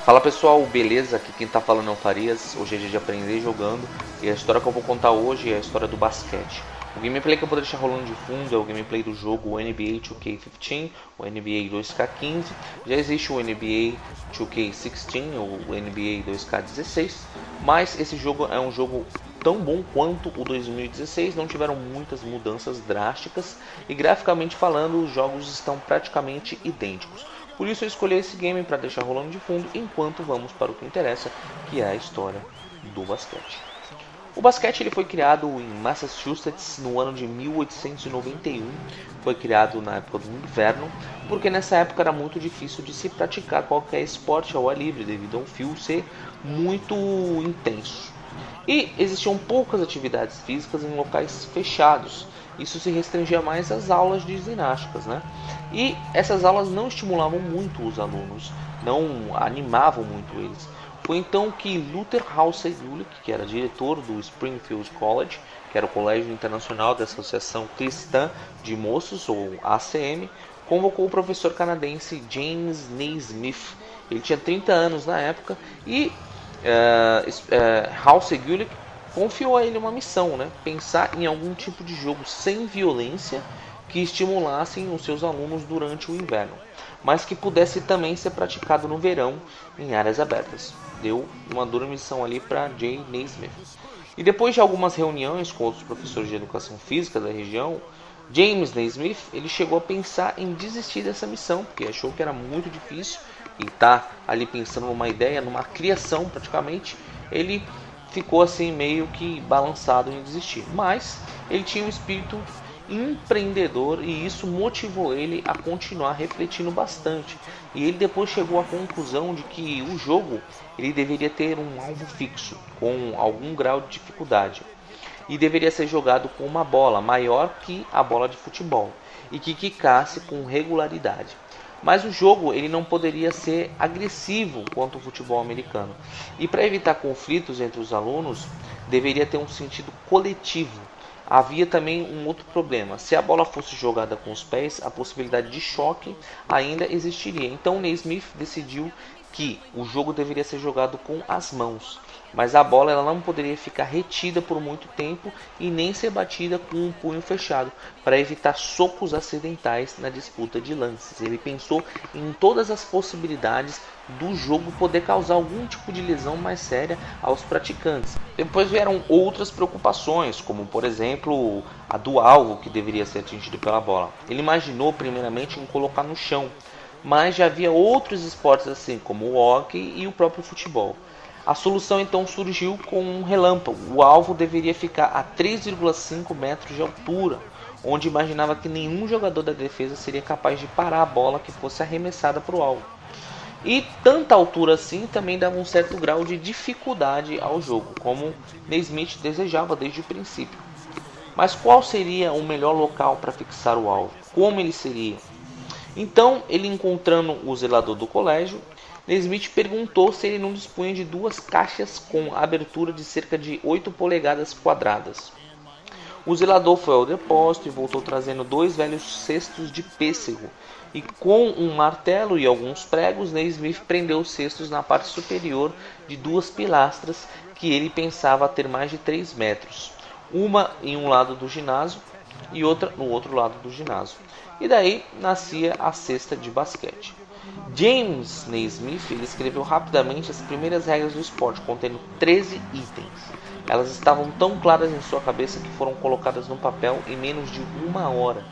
Fala pessoal, beleza? Aqui quem tá falando é o Farias. Hoje é dia de aprender jogando e a história que eu vou contar hoje é a história do basquete. O gameplay que eu vou deixar rolando de fundo é o gameplay do jogo NBA 2K15, o NBA 2K15. Já existe o NBA 2K16 ou o NBA 2K16, mas esse jogo é um jogo tão bom quanto o 2016, não tiveram muitas mudanças drásticas e graficamente falando os jogos estão praticamente idênticos. Por isso eu escolhi esse game para deixar rolando de fundo enquanto vamos para o que interessa, que é a história do basquete. O basquete ele foi criado em Massachusetts no ano de 1891, foi criado na época do inverno, porque nessa época era muito difícil de se praticar qualquer esporte ao ar livre devido ao frio ser muito intenso. E existiam poucas atividades físicas em locais fechados. Isso se restringia mais às aulas de ginásticas, né? E essas aulas não estimulavam muito os alunos, não animavam muito eles. Foi então que Luther Halsey Gulick, que era diretor do Springfield College, que era o Colégio Internacional da Associação Cristã de Moços, ou ACM, convocou o professor canadense James Naismith. Ele tinha 30 anos na época e Halsey Gulick confiou a ele uma missão, né? Pensar em algum tipo de jogo sem violência que estimulassem os seus alunos durante o inverno, mas que pudesse também ser praticado no verão em áreas abertas. Deu uma dura missão ali para Jay Naismith. E depois de algumas reuniões com outros professores de educação física da região, James Naismith ele chegou a pensar em desistir dessa missão, porque achou que era muito difícil e tá ali pensando numa ideia, numa criação praticamente, ele ficou assim meio que balançado em desistir. Mas ele tinha um espírito empreendedor e isso motivou ele a continuar refletindo bastante. E ele depois chegou à conclusão de que o jogo ele deveria ter um alvo fixo, com algum grau de dificuldade. E deveria ser jogado com uma bola maior que a bola de futebol e que quicasse com regularidade. Mas o jogo ele não poderia ser agressivo quanto o futebol americano. E para evitar conflitos entre os alunos, deveria ter um sentido coletivo. Havia também um outro problema. Se a bola fosse jogada com os pés, a possibilidade de choque ainda existiria. Então Naismith decidiu que o jogo deveria ser jogado com as mãos, mas a bola ela não poderia ficar retida por muito tempo e nem ser batida com um punho fechado, para evitar socos acidentais na disputa de lances. Ele pensou em todas as possibilidades do jogo poder causar algum tipo de lesão mais séria aos praticantes. Depois vieram outras preocupações, como por exemplo a do alvo que deveria ser atingido pela bola. Ele imaginou primeiramente em colocar no chão, mas já havia outros esportes assim, como o hóquei e o próprio futebol. A solução então surgiu com um relâmpago. O alvo deveria ficar a 3,5 metros de altura, onde imaginava que nenhum jogador da defesa seria capaz de parar a bola que fosse arremessada para o alvo. E tanta altura assim também dava um certo grau de dificuldade ao jogo, como Naismith desejava desde o princípio. Mas qual seria o melhor local para fixar o alvo? Como ele seria? Então, ele encontrando o zelador do colégio, Naismith perguntou se ele não dispunha de duas caixas com abertura de cerca de 8 polegadas quadradas. O zelador foi ao depósito e voltou trazendo 2 velhos cestos de pêssego, e com um martelo e alguns pregos, Naismith prendeu os cestos na parte superior de 2 pilastras que ele pensava ter mais de 3 metros, uma em um lado do ginásio e outra no outro lado do ginásio. E daí nascia a cesta de basquete. James Naismith ele escreveu rapidamente as primeiras regras do esporte, contendo 13 itens. Elas estavam tão claras em sua cabeça que foram colocadas no papel em menos de uma hora.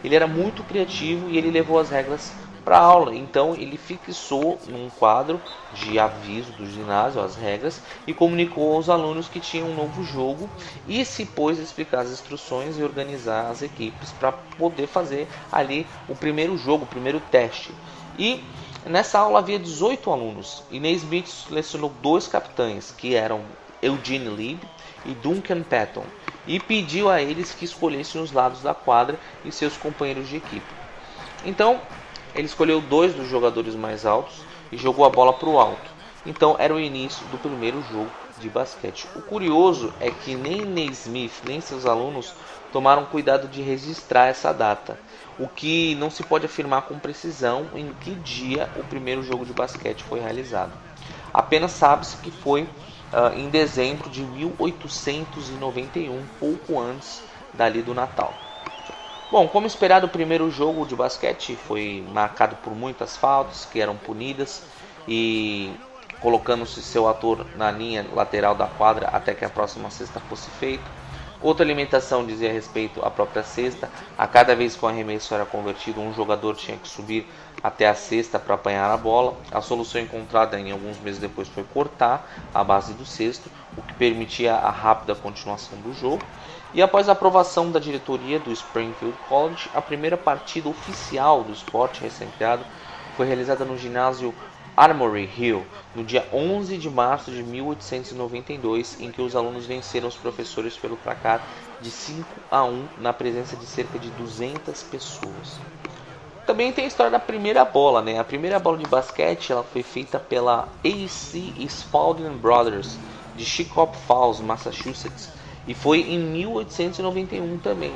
Ele era muito criativo e ele levou as regras para a aula. Então ele fixou num quadro de aviso do ginásio as regras e comunicou aos alunos que tinha um novo jogo e se pôs a explicar as instruções e organizar as equipes para poder fazer ali o primeiro jogo, o primeiro teste. E nessa aula havia 18 alunos e Naismith selecionou 2 capitães, que eram Eugene Lieb e Duncan Patton, e pediu a eles que escolhessem os lados da quadra e seus companheiros de equipe. Então, ele escolheu 2 dos jogadores mais altos e jogou a bola para o alto. Então, era o início do primeiro jogo de basquete. O curioso é que nem Naismith nem seus alunos tomaram cuidado de registrar essa data. o que não se pode afirmar com precisão em que dia o primeiro jogo de basquete foi realizado. Apenas sabe-se que foi em dezembro de 1891, pouco antes dali do Natal. Bom, como esperado, o primeiro jogo de basquete foi marcado por muitas faltas que eram punidas e colocando-se seu ator na linha lateral da quadra até que a próxima cesta fosse feita. Outra limitação dizia respeito à própria cesta. A cada vez que o arremesso era convertido, um jogador tinha que subir até a cesta para apanhar a bola. A solução encontrada em alguns meses depois foi cortar a base do cesto, o que permitia a rápida continuação do jogo. E após a aprovação da diretoria do Springfield College, a primeira partida oficial do esporte recém-criado foi realizada no ginásio Armory Hill, no dia 11 de março de 1892, em que os alunos venceram os professores pelo placar de 5-1 na presença de cerca de 200 pessoas. Também tem a história da primeira bola, né? A primeira bola de basquete ela foi feita pela A.C. Spalding Brothers, de Chicop Falls, Massachusetts, e foi em 1891 também.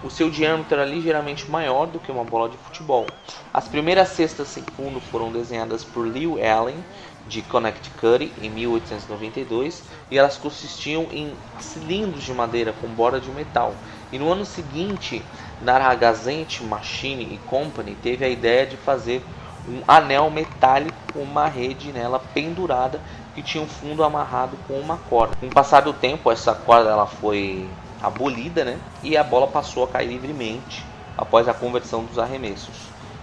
O seu diâmetro era ligeiramente maior do que uma bola de futebol. As primeiras cestas sem fundo foram desenhadas por Lew Allen, de Connecticut, em 1892, e elas consistiam em cilindros de madeira com borda de metal. E no ano seguinte, Narragansett Machine Company teve a ideia de fazer um anel metálico com uma rede nela pendurada que tinha um fundo amarrado com uma corda. Com o passar do tempo, essa corda ela foi abolida, né? E a bola passou a cair livremente após a conversão dos arremessos.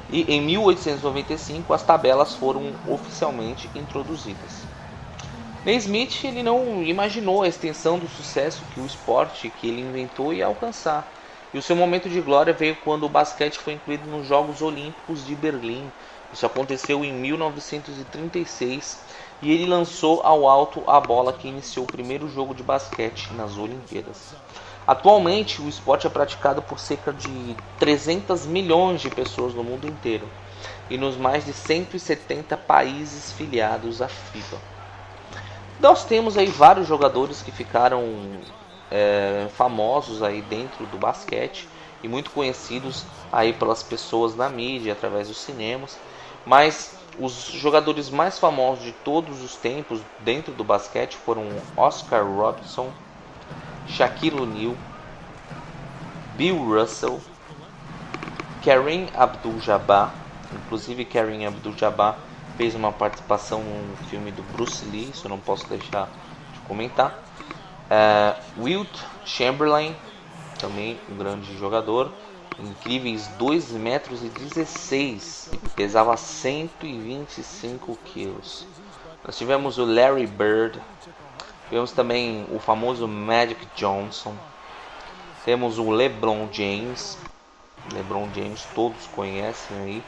E em 1895 as tabelas foram oficialmente introduzidas. Naismith ele não imaginou a extensão do sucesso que o esporte que ele inventou ia alcançar. E o seu momento de glória veio quando o basquete foi incluído nos Jogos Olímpicos de Berlim. Isso aconteceu em 1936 e ele lançou ao alto a bola que iniciou o primeiro jogo de basquete nas Olimpíadas. Atualmente, o esporte é praticado por cerca de 300 milhões de pessoas no mundo inteiro e nos mais de 170 países filiados à FIBA. Nós temos aí vários jogadores que ficaram famosos aí dentro do basquete e muito conhecidos aí pelas pessoas na mídia, através dos cinemas, mas os jogadores mais famosos de todos os tempos dentro do basquete foram Oscar Robertson, Shaquille O'Neal, Bill Russell, Kareem Abdul-Jabbar. Inclusive Kareem Abdul-Jabbar fez uma participação no filme do Bruce Lee, isso eu não posso deixar de comentar. Wilt Chamberlain, também um grande jogador, incríveis 2,16 metros, pesava 125 quilos. Nós tivemos o Larry Bird, tivemos também o famoso Magic Johnson, temos o LeBron James, todos conhecem aí,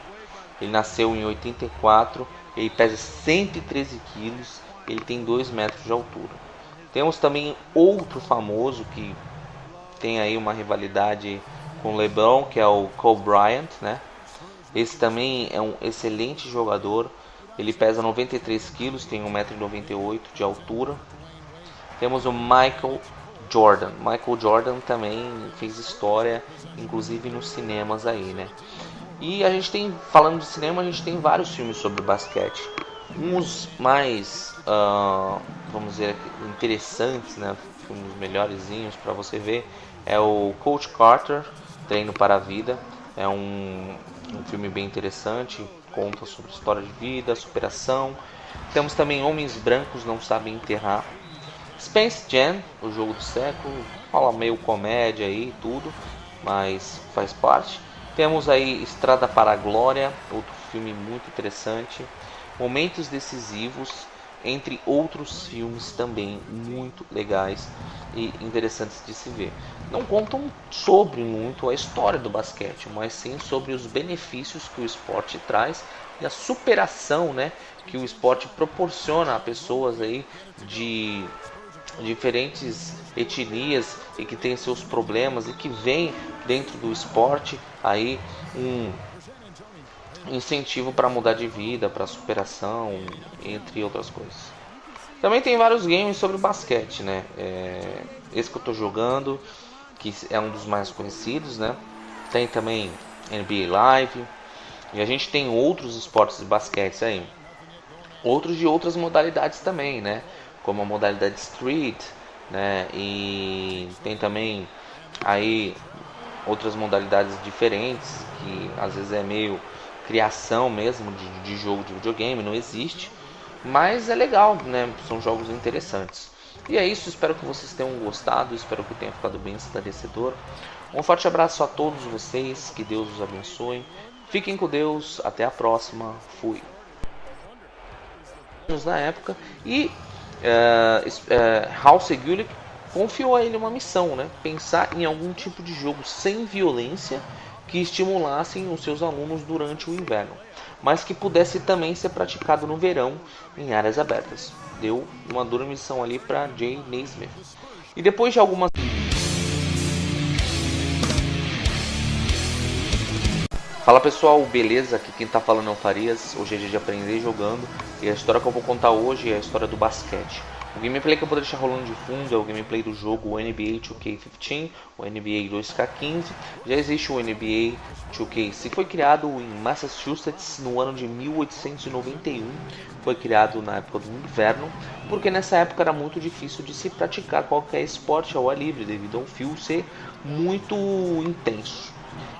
ele nasceu em 84, ele pesa 113 quilos, ele tem 2 metros de altura. Temos também outro famoso que tem aí uma rivalidade com o LeBron, que é o Kobe Bryant, né? Esse também é um excelente jogador, ele pesa 93 quilos, tem 1,98 m de altura. Temos o Michael Jordan. Michael Jordan também fez história, inclusive nos cinemas aí, né? E a gente tem, falando de cinema, a gente tem vários filmes sobre basquete. Uns mais, vamos dizer, interessantes, né? Filmes melhorzinhos para você ver. É o Coach Carter, Treino para a Vida. É um filme bem interessante, conta sobre história de vida, superação. Temos também Homens Brancos Não Sabem Enterrar. Space Jam, o jogo do século, fala meio comédia aí e tudo, mas faz parte. Temos aí Estrada para a Glória, outro filme muito interessante. Momentos Decisivos, entre outros filmes também muito legais e interessantes de se ver. Não contam sobre muito a história do basquete, mas sim sobre os benefícios que o esporte traz e a superação, né, que o esporte proporciona a pessoas aí de diferentes etnias e que têm seus problemas e que vem dentro do esporte aí um incentivo para mudar de vida, para superação, entre outras coisas. Também tem vários games sobre basquete, né? Esse que eu estou jogando, que é um dos mais conhecidos, né? Tem também NBA Live, e a gente tem outros esportes de basquete aí, outros de outras modalidades também, né? Como a modalidade Street, né? E tem também aí outras modalidades diferentes, que às vezes é meio criação mesmo de jogo de videogame, não existe, mas é legal, né? São jogos interessantes. E é isso, espero que vocês tenham gostado, espero que tenha ficado bem esclarecedor. Um forte abraço a todos vocês, que Deus os abençoe. Fiquem com Deus, até a próxima, fui. Na época, e Halsey Gulick confiou a ele uma missão, né? Pensar em algum tipo de jogo sem violência que estimulassem os seus alunos durante o inverno, mas que pudesse também ser praticado no verão em áreas abertas. Deu uma dura missão ali para Jay Naismith. E depois de algumas... Fala pessoal, beleza? Aqui quem tá falando é o Farias. Hoje é dia de aprender jogando, e a história que eu vou contar hoje é a história do basquete. O gameplay que eu vou deixar rolando de fundo é o gameplay do jogo NBA 2K15, o NBA 2K15. Já existe o NBA 2K, foi criado em Massachusetts no ano de 1891. Foi criado na época do inverno, porque nessa época era muito difícil de se praticar qualquer esporte ao ar livre, devido ao fio ser muito intenso.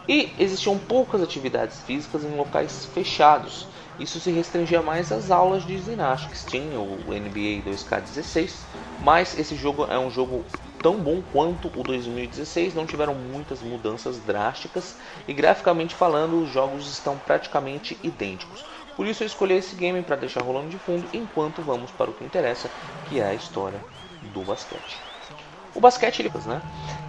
E existiam poucas atividades físicas em locais fechados. Isso se restringia mais às aulas de ginástica. Tinha o NBA 2K16, mas esse jogo é um jogo tão bom quanto o 2016, não tiveram muitas mudanças drásticas e graficamente falando os jogos estão praticamente idênticos. Por isso eu escolhi esse game para deixar rolando de fundo enquanto vamos para o que interessa, que é a história do basquete. O basquete, né?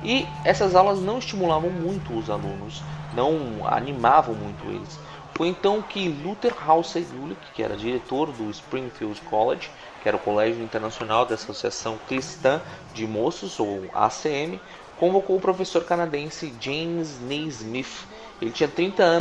E essas aulas não estimulavam muito os alunos, não animavam muito eles. Foi então que Luther Halsey Gulick, que era diretor do Springfield College, que era o Colégio Internacional da Associação Cristã de Moços, ou ACM, convocou o professor canadense James Naismith. Ele tinha 30 anos.